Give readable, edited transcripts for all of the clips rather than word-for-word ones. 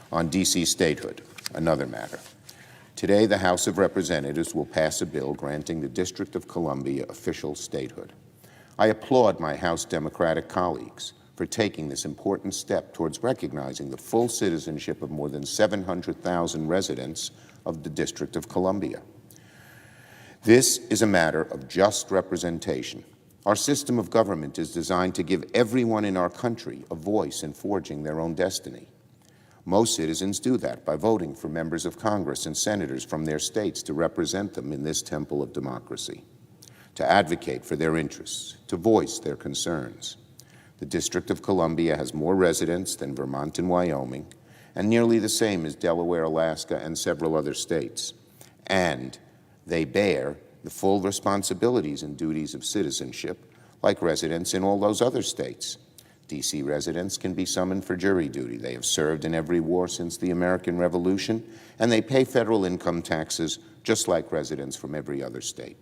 On D.C. statehood, another matter. Today, the House of Representatives will pass a bill granting the District of Columbia official statehood. I applaud my House Democratic colleagues for taking this important step towards recognizing the full citizenship of more than 700,000 residents of the District of Columbia. This is a matter of just representation. Our system of government is designed to give everyone in our country a voice in forging their own destiny. Most citizens do that by voting for members of Congress and senators from their states to represent them in this temple of democracy, to advocate for their interests, to voice their concerns. The District of Columbia has more residents than Vermont and Wyoming, and nearly the same as Delaware, Alaska, and several other states. And they bear the full responsibilities and duties of citizenship, like residents in all those other states. D.C. residents can be summoned for jury duty. They have served in every war since the American Revolution, and they pay federal income taxes just like residents from every other state.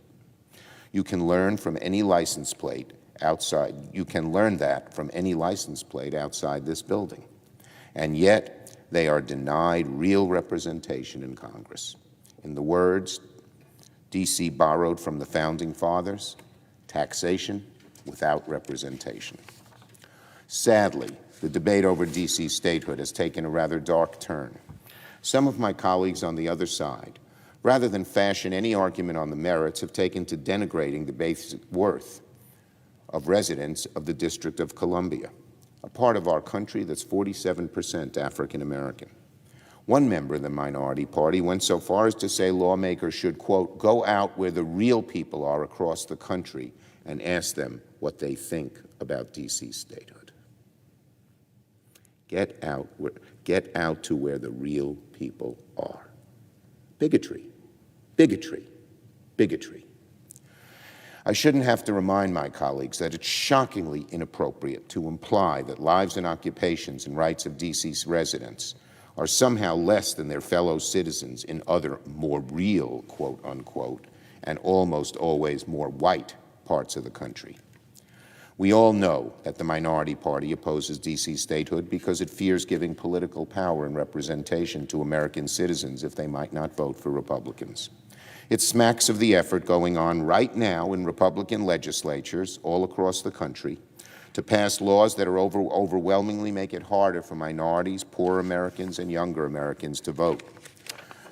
You can learn from any license plate outside. You can learn that from any license plate outside this building. And yet, they are denied real representation in Congress. In the words D.C. borrowed from the Founding Fathers, taxation without representation. Sadly, the debate over D.C. statehood has taken a rather dark turn. Some of my colleagues on the other side, rather than fashion any argument on the merits, have taken to denigrating the basic worth of residents of the District of Columbia, a part of our country that's 47% African American. One member of the minority party went so far as to say lawmakers should, quote, go out where the real people are across the country and ask them what they think about D.C. statehood. Get out to where the real people are. Bigotry, bigotry, bigotry. I shouldn't have to remind my colleagues that it's shockingly inappropriate to imply that lives and occupations and rights of D.C.'s residents are somehow less than their fellow citizens in other more real, quote unquote, and almost always more white parts of the country. We all know that the minority party opposes D.C. statehood because it fears giving political power and representation to American citizens if they might not vote for Republicans. It smacks of the effort going on right now in Republican legislatures all across the country to pass laws that are overwhelmingly make it harder for minorities, poor Americans, and younger Americans to vote.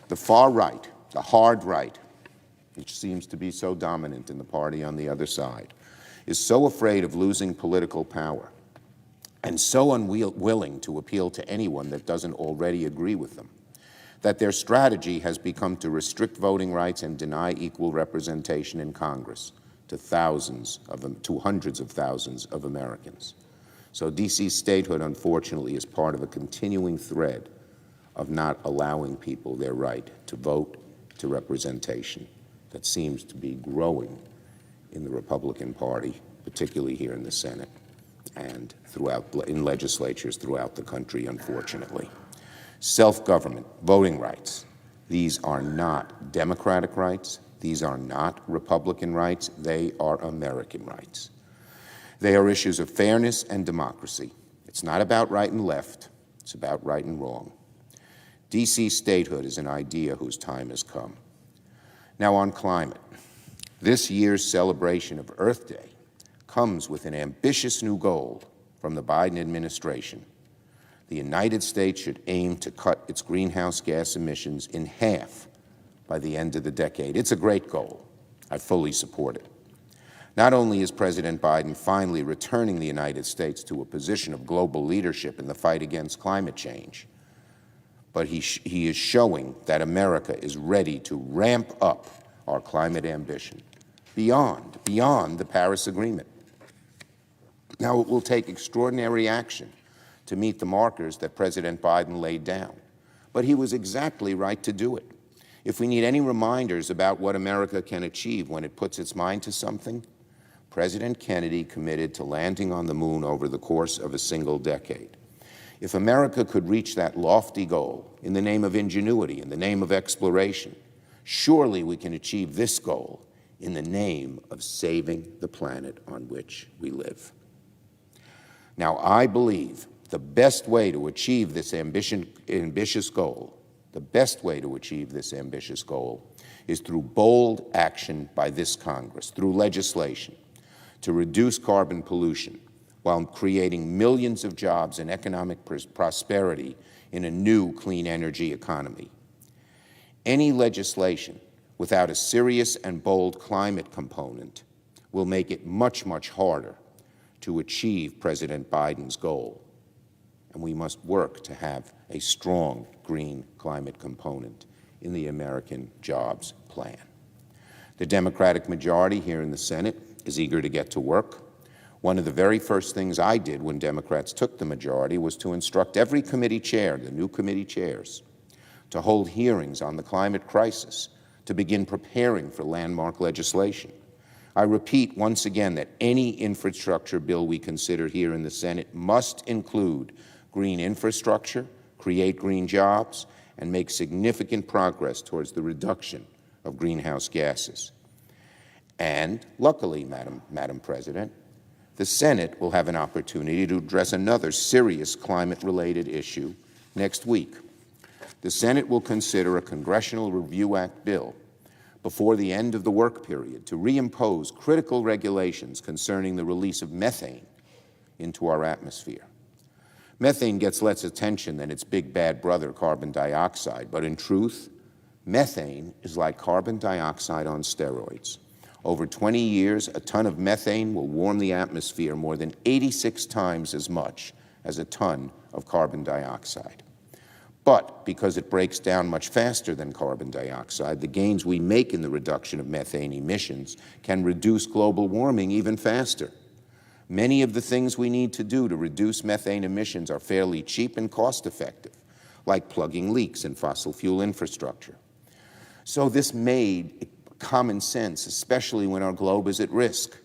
The far right, the hard right, which seems to be so dominant in the party on the other side, is so afraid of losing political power and so unwilling to appeal to anyone that doesn't already agree with them, that their strategy has become to restrict voting rights and deny equal representation in Congress to hundreds of thousands of Americans. So D.C. statehood, unfortunately, is part of a continuing thread of not allowing people their right to vote, to representation, that seems to be growing in the Republican Party, particularly here in the Senate and in legislatures throughout the country, unfortunately. Self-government, voting rights, these are not democratic rights. These are not Republican rights. They are American rights. They are issues of fairness and democracy. It's not about right and left. It's about right and wrong. D.C. statehood is an idea whose time has come. Now on climate. This year's celebration of Earth Day comes with an ambitious new goal from the Biden administration. The United States should aim to cut its greenhouse gas emissions in half by the end of the decade. It's a great goal. I fully support it. Not only is President Biden finally returning the United States to a position of global leadership in the fight against climate change, but he is showing that America is ready to ramp up our climate ambition beyond the Paris Agreement. Now, it will take extraordinary action to meet the markers that President Biden laid down, but he was exactly right to do it. If we need any reminders about what America can achieve when it puts its mind to something, President Kennedy committed to landing on the moon over the course of a single decade. If America could reach that lofty goal in the name of ingenuity, in the name of exploration, surely we can achieve this goal in the name of saving the planet on which we live. Now, I believe the best way to achieve this ambitious goal, is through bold action by this Congress, through legislation, to reduce carbon pollution while creating millions of jobs and economic prosperity in a new clean energy economy. Any legislation without a serious and bold climate component will make it much, much harder to achieve President Biden's goal. And we must work to have a strong green climate component in the American Jobs Plan. The Democratic majority here in the Senate is eager to get to work. One of the very first things I did when Democrats took the majority was to instruct every committee chair, the new committee chairs, to hold hearings on the climate crisis, to begin preparing for landmark legislation. I repeat once again that any infrastructure bill we consider here in the Senate must include green infrastructure, create green jobs, and make significant progress towards the reduction of greenhouse gases. And luckily, Madam President, the Senate will have an opportunity to address another serious climate-related issue next week. The Senate will consider a Congressional Review Act bill before the end of the work period to reimpose critical regulations concerning the release of methane into our atmosphere. Methane gets less attention than its big bad brother, carbon dioxide, but in truth, methane is like carbon dioxide on steroids. Over 20 years, a ton of methane will warm the atmosphere more than 86 times as much as a ton of carbon dioxide. But because it breaks down much faster than carbon dioxide, the gains we make in the reduction of methane emissions can reduce global warming even faster. Many of the things we need to do to reduce methane emissions are fairly cheap and cost-effective, like plugging leaks in fossil fuel infrastructure. So this made common sense, especially when our globe is at risk.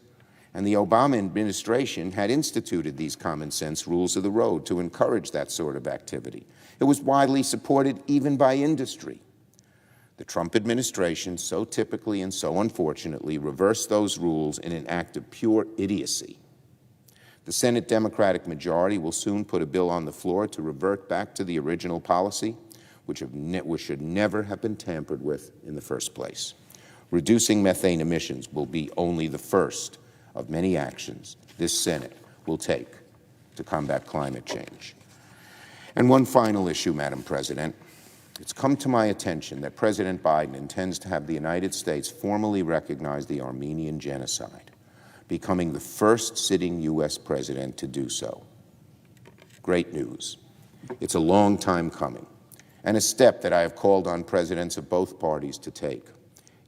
And the Obama administration had instituted these common sense rules of the road to encourage that sort of activity. It was widely supported even by industry. The Trump administration, so typically and so unfortunately, reversed those rules in an act of pure idiocy. The Senate Democratic majority will soon put a bill on the floor to revert back to the original policy, which should never have been tampered with in the first place. Reducing methane emissions will be only the first of many actions this Senate will take to combat climate change. And one final issue, Madam President. It's come to my attention that President Biden intends to have the United States formally recognize the Armenian genocide, becoming the first sitting U.S. president to do so. Great news. It's a long time coming, and a step that I have called on presidents of both parties to take.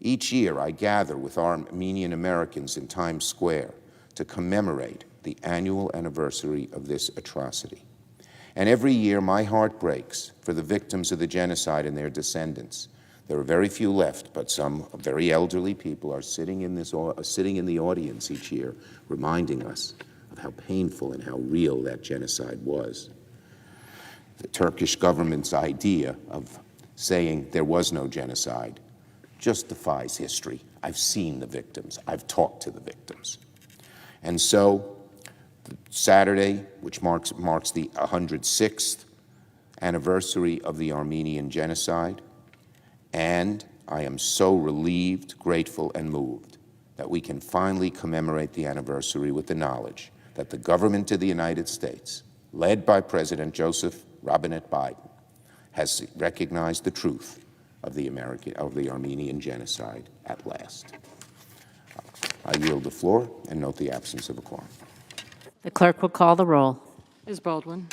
Each year, I gather with Armenian Americans in Times Square to commemorate the annual anniversary of this atrocity. And every year, my heart breaks for the victims of the genocide and their descendants. There are very few left, but some very elderly people are sitting in the audience each year, reminding us of how painful and how real that genocide was. The Turkish government's idea of saying there was no genocide just defies history. I've seen the victims. I've talked to the victims. And so Saturday, which marks the 106th anniversary of the Armenian genocide, and I am so relieved, grateful, and moved that we can finally commemorate the anniversary with the knowledge that the government of the United States, led by President Joseph Robinette Biden, has recognized the truth of the Armenian genocide at last. I yield the floor and note the absence of a quorum. The clerk will call the roll. Ms. Baldwin.